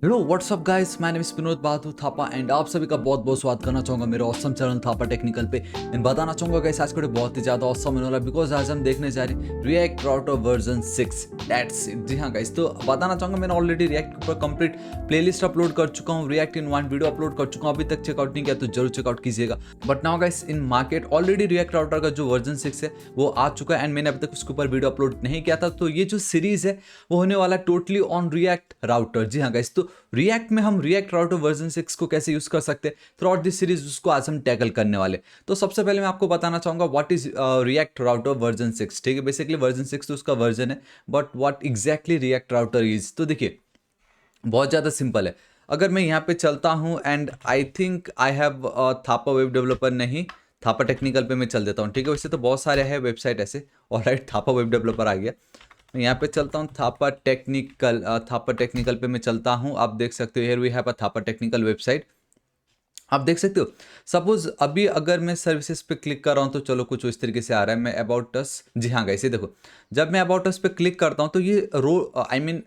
Hello what's up guys, मैं name Vinod बातू Thapa and आप सभी का बहुत बहुत स्वागत करना चाहूँगा मेरे ऑसम चैनल थापा टेक्निकल पे। एंड बताना चाहूँगा गाइस आज को बहुत ही ज़्यादा ऑसम होने वाला है बिकॉज आज हम देखने जा रहे हैं React Router version 6 that's it. जी हाँ गाइस, तो बताना चाहूँगा मैंने ऑलरेडी रिएक्ट के ऊपर कंप्लीट प्लेलिस्ट अपलोड कर चुका हूँ, react in one video upload कर चुका हूँ। अभी तक चेकआउट नहीं किया तो जरूर चेकआउट कीजिएगा। But now guys in market already react router का जो वर्जन 6 है वो आ चुका है एंड मैंने अभी तक उसके ऊपर वीडियो अपलोड नहीं किया था। तो ये जो सीरीज है वो होने वाला टोटली ऑन रिएक्ट राउटर। जी हाँ गाइस, तो रिएक्ट में हम रिएक्ट राउटर वर्जन 6 को कैसे यूज कर सकते हैं थ्रू आउट दिस सीरीज, उसको आज हम टैकल करने वाले। तो सबसे पहले मैं आपको बताना चाहूंगा what is react Router version 6। ठीक है, बेसिकली वर्जन 6 तो उसका वर्जन है, but what exactly react router is, तो देखिए बहुत ज़्यादा सिंपल है। अगर मैं यहाँ पे चलता हूँ and I think I have Thapa web developer, नहीं थापा टेक्निकल पे मैं चल देता हूँ। ठीक है, वैसे तो बहुत सारे हैं वेबसाइट ऐसे, और राइट थापा वेब डेवलपर आ गया। मैं यहाँ पे चलता हूँ थापा टेक्निकल पे मैं चलता हूँ। आप देख सकते हो here we have a Thapa Technical website. आप देख सकते हो सपोज अभी अगर मैं सर्विसेज पे क्लिक कर रहा हूँ तो चलो कुछ इस तरीके से आ रहा है। मैं अबाउट अस, जी हाँ गाइस ये देखो, जब मैं अबाउट अस पे क्लिक करता हूँ तो ये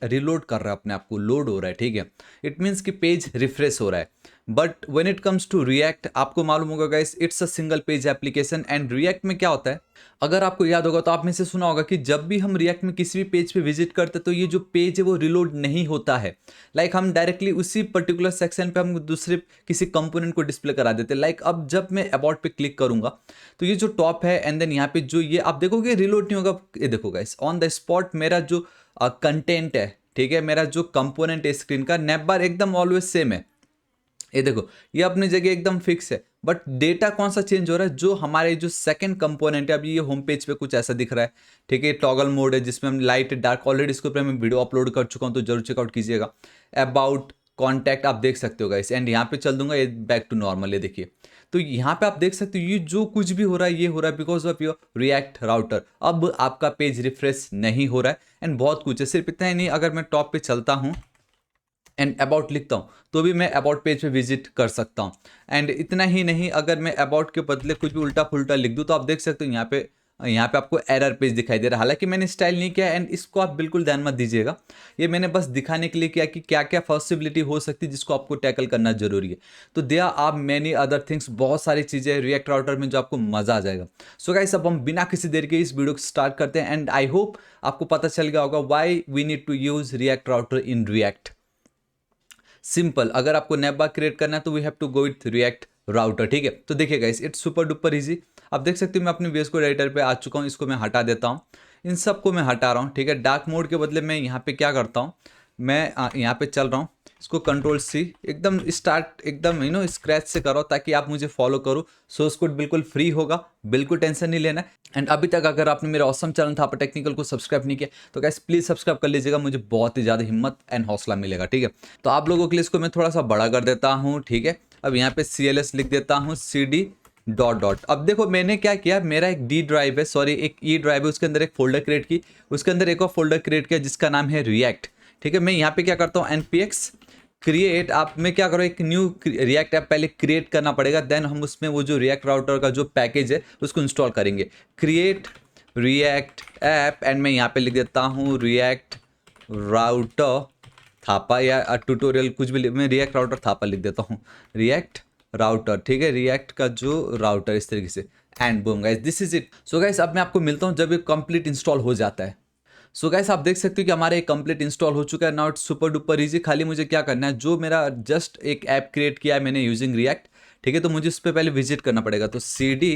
रिलोड कर रहा है अपने आप को, लोड हो रहा है। ठीक है, इट मीन्स कि पेज रिफ्रेश हो रहा है। But when it comes to React, आपको मालूम होगा guys it's a single page application. And React में क्या होता है, अगर आपको याद होगा तो आप में से सुना होगा कि जब भी हम रिएक्ट में किसी भी पेज पे विजिट करते हैं तो ये जो पेज है वो रिलोड नहीं होता है। हम डायरेक्टली उसी पर्टिकुलर सेक्शन पे हम दूसरे किसी कंपोनेंट को डिस्प्ले करा देते हैं। अब जब मैं अबाउट पे क्लिक करूंगा तो ये जो टॉप है एंड देन यहाँ पे जो ये आप देखोगे रिलोड नहीं होगा। ये देखो गाइस ऑन द स्पॉट मेरा जो कंटेंट है, ठीक है, मेरा जो कंपोनेंट है स्क्रीन का नैप बार एकदम ऑलवेज सेम है। ये देखो ये अपनी जगह एकदम फिक्स है, बट डेटा कौन सा चेंज हो रहा है, जो हमारे जो सेकंड कंपोनेंट है। अभी ये होम पेज पे कुछ ऐसा दिख रहा है। ठीक है, टॉगल मोड है जिसमें हम लाइट डार्क, ऑलरेडी इसके ऊपर मैं वीडियो अपलोड कर चुका हूँ तो जरूर चेकआउट कीजिएगा। अबाउट कॉन्टैक्ट आप देख सकते हो गाइस, एंड यहाँ पे चल दूंगा ये बैक टू नॉर्मल। ये देखिए, तो यहाँ पे आप देख सकते हो ये जो कुछ भी हो रहा है ये हो रहा है because of your react router. अब आपका पेज रिफ्रेश नहीं हो रहा है एंड बहुत कुछ है। सिर्फ इतना ही नहीं, अगर मैं टॉप पे चलता हूँ एंड अबाउट लिखता हूँ तो भी मैं अबाउट पेज पे विजिट कर सकता हूँ। एंड इतना ही नहीं, अगर मैं अबाउट के बदले कुछ भी उल्टा फुल्टा लिख दूँ तो आप देख सकते हो यहाँ पे आपको एरर पेज दिखाई दे रहा है। हालांकि मैंने स्टाइल नहीं किया एंड इसको आप बिल्कुल ध्यान मत दीजिएगा, ये मैंने बस दिखाने के लिए किया कि क्या क्या पॉसिबिलिटी हो सकती है जिसको आपको टैकल करना जरूरी है। तो there are many other things, बहुत सारी चीज़ें रिएक्ट राउटर में जो आपको मजा आ जाएगा। सो गाइस अब हम बिना किसी देर के इस वीडियो को स्टार्ट करते हैं एंड आई होप आपको पता चल गया होगा why we need to use React Router in React. Simple, अगर आपको नैप बार क्रिएट करना है तो we have to go with React Router. ठीक है, तो देखिए guys it's super duper easy. आप देख सकते हो मैं अपने VS कोड एडिटर पे आ चुका हूँ, इसको मैं हटा देता हूँ, इन सबको मैं हटा रहा हूँ। ठीक है, डार्क मोड के बदले मैं यहाँ पे क्या करता हूँ, मैं यहाँ पे चल रहा हूँ, इसको कंट्रोल C एकदम स्टार्ट एकदम स्क्रैच से करो ताकि आप मुझे फॉलो करो। सोर्स कोड बिल्कुल फ्री होगा, बिल्कुल टेंशन नहीं लेना। एंड अभी तक अगर आपने मेरा ऑसम चैनल थापा टेक्निकल को सब्सक्राइब नहीं किया तो गाइस प्लीज सब्सक्राइब कर लीजिएगा, मुझे बहुत ही ज़्यादा हिम्मत एंड हौसला मिलेगा। ठीक है, तो आप लोगों के लिए इसको मैं थोड़ा सा बड़ा कर देता हूँ। ठीक है, अब यहाँ पे CLS लिख देता हूँ CD डॉट डॉट। अब देखो मैंने क्या किया, मेरा एक D ड्राइव है, सॉरी एक E ड्राइव है, उसके अंदर एक फोल्डर क्रिएट की, उसके अंदर एक और फोल्डर क्रिएट किया जिसका नाम है रिएक्ट। ठीक है, मैं यहाँ पे क्या करता हूँ npx क्रिएट, आप में क्या करो एक न्यू रिएक्ट ऐप पहले क्रिएट करना पड़ेगा, देन हम उसमें वो जो रिएक्ट राउटर का जो पैकेज है उसको इंस्टॉल करेंगे। क्रिएट रिएक्ट ऐप एंड मैं यहाँ पे लिख देता हूँ रिएक्ट राउटर थापा या ट्यूटोरियल कुछ भी मैं रिएक्ट राउटर थापा लिख देता हूँ, रिएक्ट राउटर। ठीक है, रिएक्ट का जो राउटर इस तरीके से, and boom guys this is it. So guys अब मैं आपको मिलता हूँ जब ये कंप्लीट इंस्टॉल हो जाता है। सो गाइस आप देख सकते हो कि हमारा एक कंप्लीट इंस्टॉल हो चुका है। Now it's super duper easy. खाली मुझे क्या करना है, जो मेरा जस्ट एक ऐप क्रिएट किया है मैंने यूजिंग रिएक्ट, ठीक है, तो मुझे उस पर पहले विजिट करना पड़ेगा। तो CD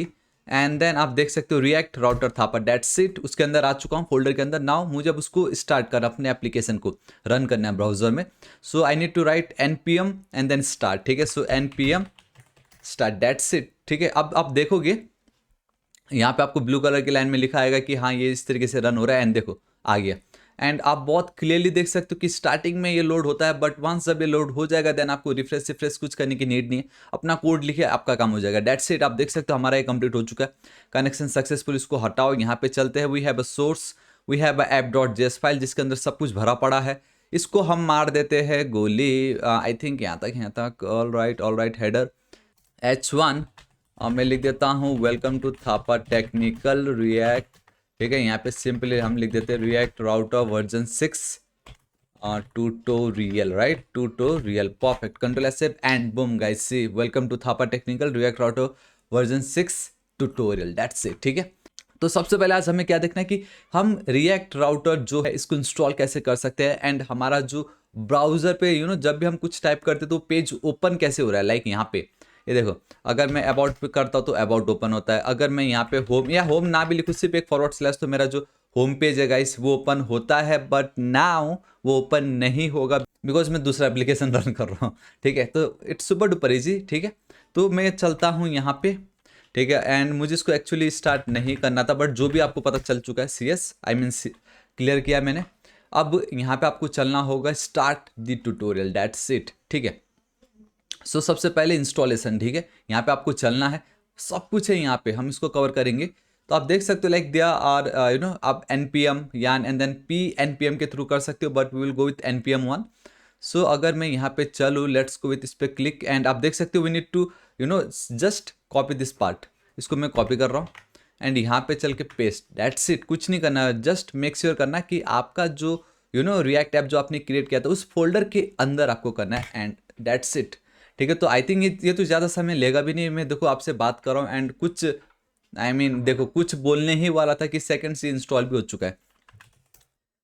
एंड देन आप देख सकते हो react router Thapa, that's it. उसके अंदर आ चुका हूँ फोल्डर के अंदर। नाउ मुझे अब उसको स्टार्ट करना, अपने एप्लीकेशन को रन करना है ब्राउजर में। So I need to write npm and then start. ठीक है, सो npm स्टार्ट, दैट्स इट। ठीक है, अब आप देखोगे यहाँ पे आपको ब्लू कलर की लाइन में लिखा आएगा कि हाँ ये इस तरीके से रन हो रहा है, एंड देखो आ गया। एंड आप बहुत क्लियरली देख सकते हो कि स्टार्टिंग में ये लोड होता है, बट वंस जब ये लोड हो जाएगा देन आपको रिफ्रेश कुछ करने की नीड नहीं है, अपना कोड लिखे आपका काम हो जाएगा, दैट्स इट। आप देख सकते हो हमारा ये कंप्लीट हो चुका है, कनेक्शन सक्सेसफुल। इसको हटाओ, यहाँ पे चलते हैं। We have a source, we have a app.js file जिसके अंदर सब कुछ भरा पड़ा है। इसको हम मार देते हैं गोली, आई थिंक यहाँ तक। ऑल राइट हेडर H1 मैं लिख देता हूँ welcome to Thapa Technical React. ठीक है, यहाँ पे सिंपली हम लिख देते हैं React Router version 6 tutorial, right? Tutorial, perfect. Control S and boom guys, see, welcome to Thapa Technical React Router version 6 tutorial. That's it. ठीक है, तो सबसे पहले आज हमें क्या देखना है कि हम रिएक्ट राउटर जो है इसको इंस्टॉल कैसे कर सकते हैं, एंड हमारा जो ब्राउजर पे जब भी हम कुछ टाइप करते हैं तो पेज ओपन कैसे हो रहा है। लाइक यहाँ पे ये देखो, अगर मैं अबाउट पे करता हूँ तो अबाउट ओपन होता है, अगर मैं यहाँ पे होम या होम ना भी लिखूँ, सिर्फ एक फॉरवर्ड स्लैश, तो मेरा जो होम पेज है गाइस वो ओपन होता है, बट नाउ वो ओपन नहीं होगा बिकॉज मैं दूसरा एप्लीकेशन रन कर रहा हूँ। ठीक है, तो इट्स सुपर डुपर इजी। ठीक है, तो मैं चलता हूँ यहाँ पे। ठीक है, एंड मुझे इसको एक्चुअली स्टार्ट नहीं करना था, बट जो भी आपको पता चल चुका है, CS आई मीन क्लियर किया मैंने। अब यहाँ पे आपको चलना होगा start the tutorial, that's it. ठीक है, सो सबसे पहले इंस्टॉलेशन। ठीक है, यहाँ पे आपको चलना है, सब कुछ है यहाँ पे, हम इसको कवर करेंगे। तो आप देख सकते हो लाइक दे आर आप npm yarn and then pnpm के थ्रू कर सकते हो, but we will go with npm1। So अगर मैं यहाँ पे चलूँ, लेट्स गो विथ इस पर क्लिक, एंड आप देख सकते हो we need to just copy this part. इसको मैं कॉपी कर रहा हूँ एंड यहाँ पे चल के पेस्ट, दैट्स इट। कुछ नहीं करना है, जस्ट मेक श्योर करना कि आपका जो रिएक्ट ऐप जो आपने क्रिएट किया था उस फोल्डर के अंदर आपको करना है, एंड दैट्स इट। ठीक है, तो आई थिंक ये तो ज़्यादा समय लेगा भी नहीं। मैं देखो आपसे बात कर रहा हूँ एंड कुछ देखो कुछ बोलने ही वाला था कि सेकंड से इंस्टॉल भी हो चुका है।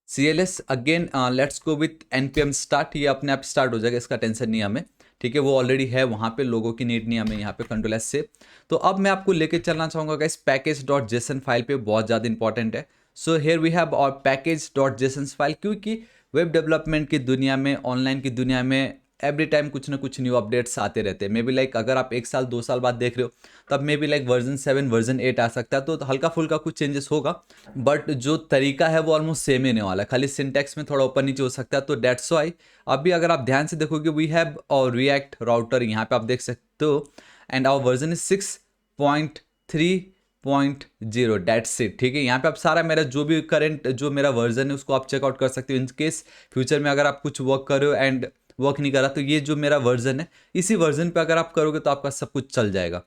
CLS again, let's go with npm start, ये अपने आप स्टार्ट हो जाएगा, इसका टेंशन नहीं है हमें। ठीक है, वो ऑलरेडी है वहाँ पे, लोगों की नीड नहीं हमें। यहाँ पे कंट्रोल S से तो अब मैं आपको लेके चलना चाहूँगा गाइस package.json फाइल पे, बहुत ज़्यादा इंपॉर्टेंट है। सो हेयर वी हैव और package.json फाइल, क्योंकि वेब डेवलपमेंट की दुनिया में, ऑनलाइन की दुनिया में एवरी टाइम कुछ ना कुछ न्यू अपडेट्स आते रहते हैं। मे बी लाइक अगर आप 1 साल 2 साल बाद देख रहे हो, तब may be like version 7 version 8 आ सकता है, तो हल्का फुल्का कुछ चेंजेस होगा, बट जो तरीका है वो ऑलमोस्ट सेम ही होने वाला है, खाली सिंटैक्स में थोड़ा ऊपर नीचे हो सकता है। तो डेट्स वाई अभी अगर आप ध्यान से देखोगे, we have our React Router यहाँ पे आप देख सकते हो, and our version is 6.3.0, that's it. ठीक है, यहाँ पे आप सारा मेरा जो भी करंट जो मेरा वर्जन है उसको आप चेकआउट कर सकते हो। इन केस फ्यूचर में अगर आप कुछ वर्क कर रहे हो एंड वर्क नहीं करा, तो ये जो मेरा वर्जन है, इसी वर्जन पे अगर आप करोगे तो आपका सब कुछ चल जाएगा।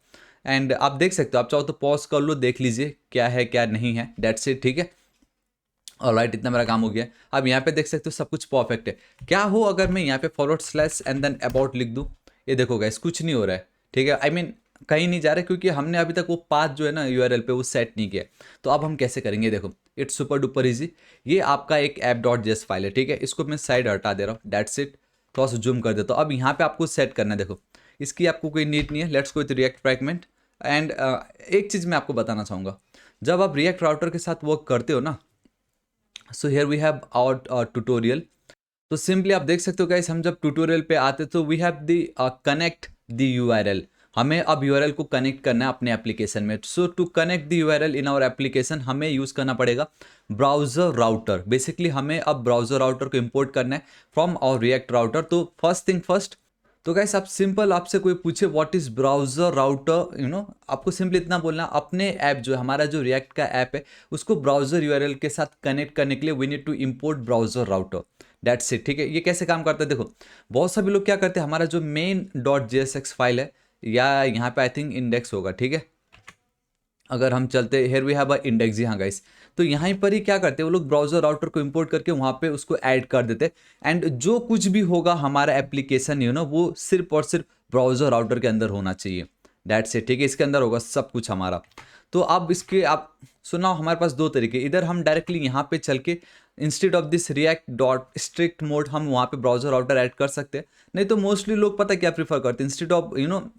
एंड आप देख सकते हो, आप चाहो तो पॉज कर लो, देख लीजिए क्या है क्या नहीं है, डेट्स इट। ठीक है, ऑलराइट, इतना मेरा काम हो गया। अब यहाँ पे देख सकते हो सब कुछ परफेक्ट है। क्या हो अगर मैं यहाँ पे forward slash and then about लिख दूँ, ये देखो गाइस कुछ नहीं हो रहा है। ठीक है, कहीं नहीं जा रहा है, क्योंकि हमने अभी तक वो पाथ जो है ना URL पे वो सेट नहीं किया। तो अब हम कैसे करेंगे, देखो इट्स सुपर डुपर इजी। ये आपका एक app.js फाइल है। ठीक है, इसको मैं साइड हटा दे रहा हूँ, डेट्स इट। थोड़ा सा जूम कर देता हूँ। अब यहाँ पे आपको सेट करना है, देखो इसकी आपको कोई नीड नहीं है। Let's go with react fragment. And एक चीज़ मैं आपको बताना चाहूँगा, जब आप रिएक्ट राउटर के साथ वर्क करते हो ना, so here we have our tutorial. तो सिंपली आप देख सकते हो गाइस, हम जब ट्यूटोरियल पे आते तो we have the connect the URL। हमें अब URL को कनेक्ट करना है अपने एप्लीकेशन में। So to connect the URL in our application हमें यूज़ करना पड़ेगा ब्राउज़र राउटर। बेसिकली हमें अब ब्राउज़र राउटर को इंपोर्ट करना है फ्रॉम आवर रिएक्ट राउटर। तो फर्स्ट थिंग फर्स्ट, तो गाइस आप सिंपल, आपसे कोई पूछे व्हाट इज ब्राउज़र राउटर, आपको सिंपली इतना बोलना, अपने ऐप जो है, हमारा जो रिएक्ट का ऐप है, उसको ब्राउज़र URL के साथ कनेक्ट करने के लिए we need to import browser router, that's it. ठीक है, ये कैसे काम करता है देखो, बहुत सभी लोग क्या करते हैं, हमारा जो main.jsx फाइल है, या यहाँ पे आई थिंक इंडेक्स होगा। ठीक है, अगर हम चलते, here we have a index, जी हाँ गाइस, तो यहाँ पर ही क्या करते हैं वो लोग, ब्राउजर राउटर को इंपोर्ट करके वहाँ पे उसको ऐड कर देते, एंड जो कुछ भी होगा हमारा एप्लीकेशन वो सिर्फ और सिर्फ ब्राउजर राउटर के अंदर होना चाहिए, दैट्स इट। ठीक है, इसके अंदर होगा सब कुछ हमारा। तो अब इसके आप सुनाओ, हमारे पास दो तरीके, इधर हम डायरेक्टली यहाँ पे चल के instead of this react dot strict mode हम वहाँ पे ब्राउजर राउटर ऐड कर सकते हैं। नहीं तो मोस्टली लोग पता क्या प्रीफर करते हैं, इंस्टेड ऑफ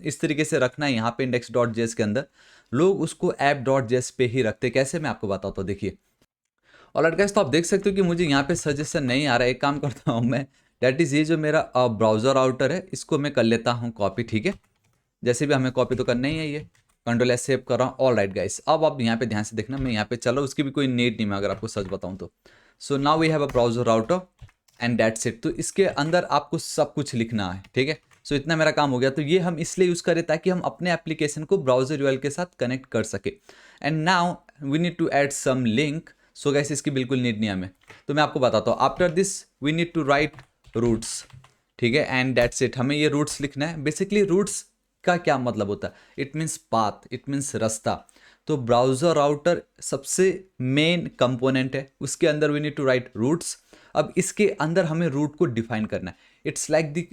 इस तरीके से रखना है यहाँ पे index.js के अंदर, लोग उसको app.js पे ही रखते हैं। कैसे, मैं आपको बताता हूँ, देखिए। और गाइस, तो आप देख सकते हो कि मुझे यहाँ पे सजेशन नहीं आ रहा है। एक काम करता हूँ मैं, डैट इज़ ये जो मेरा ब्राउज़र राउटर है, इसको मैं कर लेता हूँ कॉपी। ठीक है, जैसे भी हमें कॉपी तो करना ही है, ये कंट्रोल S सेव कर रहा हूँ। ऑल राइट गाइस, अब आप यहाँ पे ध्यान से देखना, मैं यहाँ पे चलो, उसकी भी कोई नीड नहीं, मैं अगर आपको सच बताऊँ तो। So now we have a browser router and that's it. तो इसके अंदर आपको सब कुछ लिखना है। ठीक है, सो इतना मेरा काम हो गया। तो ये हम इसलिए यूज़ करें ताकि हम अपने एप्लीकेशन को ब्राउज़र URL के साथ कनेक्ट कर सके। And now we need to add some link. So guys, इसकी बिल्कुल नीड नहीं हमें, तो मैं आपको बताता हूँ। After this we need to write routes. ठीक है, एंड दैट्स इट, हमें ये रूट्स लिखना है। बेसिकली रूट्स का क्या मतलब होता है, it means path, it means रास्ता। तो ब्राउज़र राउटर सबसे मेन कंपोनेंट है, उसके अंदर we need to write routes. अब इसके अंदर हमें रूट को डिफाइन करना है। इट्स लाइक दी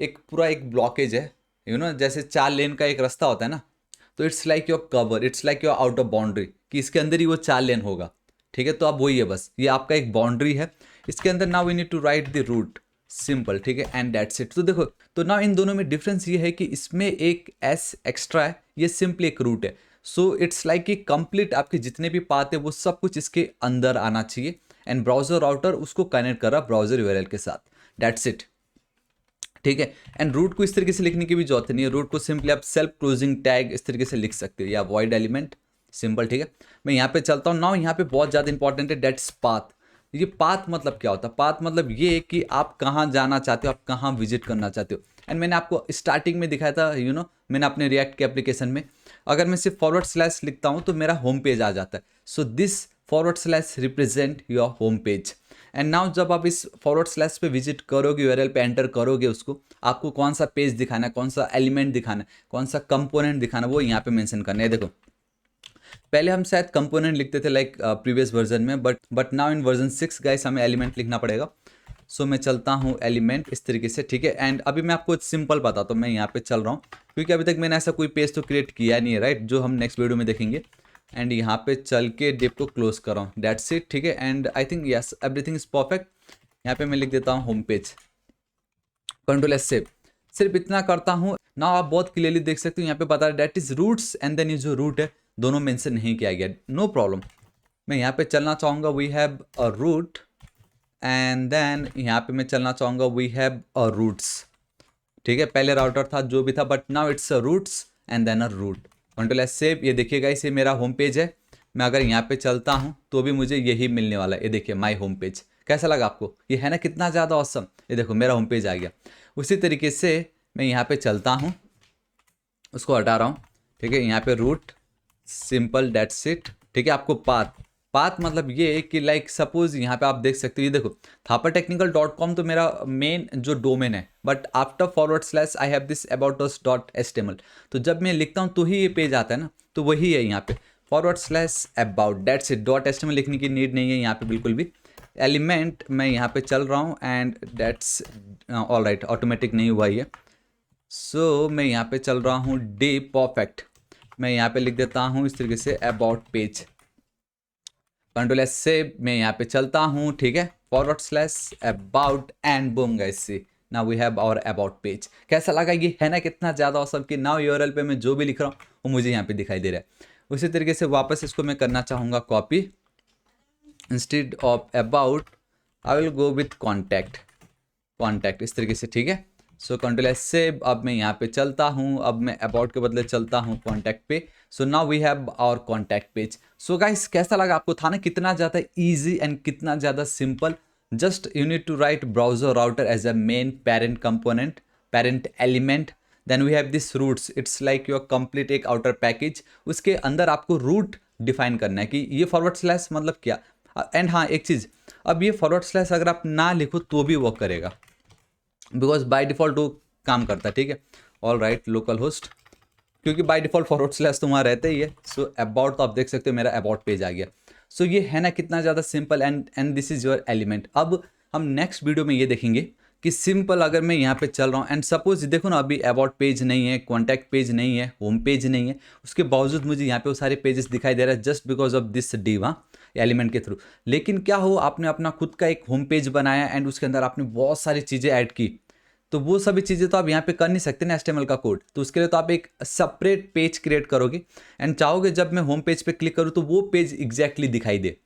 एक पूरा एक ब्लॉकेज है, जैसे 4 लेन का एक रास्ता होता है ना, तो it's like your cover, it's like your outer boundary, कि इसके अंदर ही वो 4 लेन होगा। ठीक है, तो अब वही है, बस ये आपका एक बाउंड्री है, इसके अंदर now we need to write the route, simple. ठीक है, एंड दैट्स इट। तो देखो, तो नाउ इन दोनों में डिफरेंस ये है कि इसमें एक एस एक्स्ट्रा है, ये सिंपली एक रूट है। सो इट्स लाइक कि कंप्लीट आपके जितने भी पाथ है वो सब कुछ इसके अंदर आना चाहिए, एंड ब्राउजर राउटर उसको कनेक्ट कर रहा ब्राउजर यूआरएल के साथ, दैट्स इट। ठीक है, एंड रूट को इस तरीके से लिखने की भी जरूरत नहीं है, रूट को सिंपली आप सेल्फ क्लोजिंग टैग इस तरीके से लिख सकते हो, या वॉइड एलिमेंट, सिंपल। ठीक है, मैं यहाँ पे चलता हूँ। नाउ यहाँ पे बहुत ज़्यादा इंपॉर्टेंट है, दैट्स पाथ। ये पाथ मतलब क्या होता है? पाथ मतलब ये है कि आप कहाँ जाना चाहते हो, आप कहाँ विजिट करना चाहते हो। एंड मैंने आपको स्टार्टिंग में दिखाया था, मैंने अपने रिएक्ट के एप्लीकेशन में, अगर मैं सिर्फ फॉरवर्ड स्लैश लिखता हूँ तो मेरा होम पेज आ जाता है। So this forward slash represent your home page. And now जब आप इस फॉरवर्ड स्लैश पे विजिट करोगे, यूआरएल पे एंटर करोगे, उसको आपको कौन सा पेज दिखाना है, कौन सा एलिमेंट दिखाना है, कौन सा कंपोनेंट दिखाना है, वो यहाँ पे मेंशन करना है। देखो, पहले हम शायद कंपोनेंट लिखते थे लाइक प्रीवियस वर्जन में, but now in version 6 guys हमें एलिमेंट लिखना पड़ेगा। सो मैं चलता हूँ एलिमेंट इस तरीके से। ठीक है, एंड अभी मैं आपको सिंपल बताता हूँ, मैं यहाँ पे चल रहा हूँ क्योंकि अभी तक मैंने ऐसा कोई पेज तो क्रिएट किया नहीं है, राइट, जो हम नेक्स्ट वीडियो में देखेंगे। एंड यहाँ पे चल के डिप को क्लोज कर रहा हूँ, दैट्स इट। ठीक है, and I think yes everything is perfect. यहाँ पे मैं लिख देता हूँ home page, control S save, सिर्फ इतना करता हूँ ना। आप बहुत क्लियरली देख सकते हो यहाँ पे बता रहा है that is routes, and then ये जो रूट है दोनों मेंशन नहीं किया गया, नो प्रॉब्लम। मैं यहाँ पे चलना चाहूँगा, we have a route, and then यहाँ पे मैं चलना चाहूँगा, वी हैव अ रूट्स। ठीक है, पहले राउटर था जो भी था, but now it's a routes and then a route, control S save. ये देखिएगा, इसे मेरा होम पेज है। मैं अगर यहाँ पे चलता हूँ तो भी मुझे यही मिलने वाला है। ये देखिए माई होम पेज, कैसा लगा आपको? ये है ना कितना ज़्यादा ऑसम। ये देखो मेरा होम पेज आ गया। उसी तरीके से मैं यहाँ पे चलता हूँ, उसको हटा रहा हूँ। ठीक है, यहाँ पे रूट, सिंपल, दैट्स इट। ठीक है, आपको पाथ मतलब ये है कि लाइक सपोज यहाँ पे आप देख सकते हो, ये देखो thapatechnical.com तो मेरा मेन जो डोमेन है, but after forward slash I have this about us dot HTML. तो जब मैं लिखता हूँ तो ही ये पेज आता है ना, तो वही है यहाँ पे forward slash about, that's it. Dot HTML लिखने की नीड नहीं है यहाँ पे बिल्कुल भी। एलिमेंट मैं यहाँ पे चल रहा हूँ, and that's all right, automatic नहीं हुआ ये। सो मैं यहाँ पे चल रहा हूँ डी, परफेक्ट। मैं यहाँ पे लिख देता हूँ इस तरीके say about page, control S से मैं यहाँ पे चलता हूँ। ठीक है, forward slash about, and boom guys, see now we have our about page. कैसा लगा? ये है ना कितना ज़्यादा ऑसम कि नाउ यूआरएल पे मैं जो भी लिख रहा हूँ वो मुझे यहाँ पे दिखाई दे रहा है। उसी तरीके से वापस इसको मैं करना चाहूँगा copy, instead of about I will go with contact इस तरीके से। ठीक है, सो कंट्रोल एस से अब मैं यहाँ पे चलता हूँ, अब मैं अबाउट के बदले चलता हूँ कॉन्टैक्ट पे। So now we have our contact page. So guys कैसा लगा आपको? था ना कितना ज़्यादा इजी एंड कितना ज़्यादा simple. Just you need to write browser router as a main parent component, parent element. Then we have this routes, it's like your complete एक आउटर पैकेज। उसके अंदर आपको रूट डिफाइन करना है कि ये फॉरवर्ड स्लैश मतलब क्या। एंड हाँ एक चीज़, अब ये फॉरवर्ड स्लैश अगर आप ना लिखो तो भी वर्क करेगा, बिकॉज बाय डिफ़ॉल्ट वो काम करता है। ठीक है, ऑल राइट, लोकल होस्ट, क्योंकि बाय डिफ़ॉल्ट फॉरवर्ड स्लैश तो वहाँ रहते ही है। सो अबाउट तो आप देख सकते हो मेरा अबाउट पेज आ गया। सो ये है ना कितना ज़्यादा simple, and this is your element. अब हम नेक्स्ट वीडियो में ये देखेंगे कि सिंपल अगर मैं यहाँ पे चल रहा हूँ, एंड सपोज देखो ना अभी अबाउट पेज नहीं है, कॉन्टैक्ट पेज नहीं है, होम पेज नहीं है, उसके बावजूद मुझे यहाँ पे वो सारे पेजेस दिखाई दे रहा है just because of this div, हाँ, एलिमेंट के थ्रू। लेकिन क्या हो, आपने अपना खुद का एक होम पेज बनाया एंड उसके अंदर आपने बहुत सारी चीज़ें ऐड की, तो वो सभी चीज़ें तो आप यहाँ पे कर नहीं सकते ना एचटीएमएल का कोड। तो उसके लिए तो आप एक सेपरेट पेज क्रिएट करोगे, एंड चाहोगे जब मैं होम पेज पे क्लिक करूँ तो वो पेज एग्जैक्टली दिखाई दे,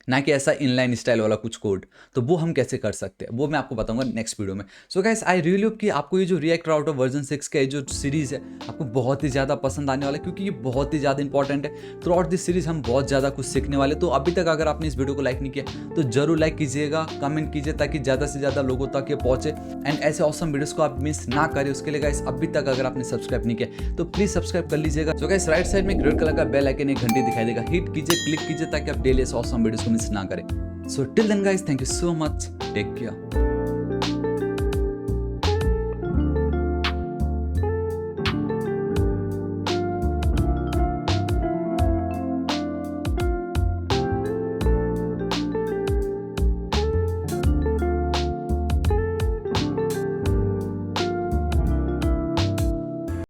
ना कि ऐसा इनलाइन स्टाइल वाला कुछ कोड। तो वो हम कैसे कर सकते हैं वो मैं आपको बताऊंगा नेक्स्ट वीडियो में। So guys I really hope कि आपको ये जो रिएक्ट राउटर वर्जन 6 का जो सीरीज़ है आपको बहुत ही ज़्यादा पसंद आने वाला है, क्योंकि ये बहुत ही ज़्यादा इंपॉर्टेंट है। थ्रू आउट दिस सीरीज़ हम बहुत ज़्यादा कुछ सीखने वाले। तो अभी तक अगर आपने इस वीडियो को लाइक नहीं किया तो जरूर लाइक कीजिएगा, कमेंट कीजिए, ताकि ज़्यादा से ज़्यादा लोगों तक ये पहुँचे एंड ऐसे ऑसम वीडियोज़ को आप मिस ना करें। उसके लिए गाइस अभी तक अगर आपने सब्सक्राइब नहीं किया तो प्लीज़ सब्सक्राइब कर लीजिएगा। सो गाइस राइट साइड में रेड कलर का बेल आइकन एक घंटे दिखाई देगा, हिट कीजिए, क्लिक कीजिए, ताकि आप डेली ऐसे ऑसम वीडियोज़ को मिस ना करें। So till then guys, thank you so much. Take care.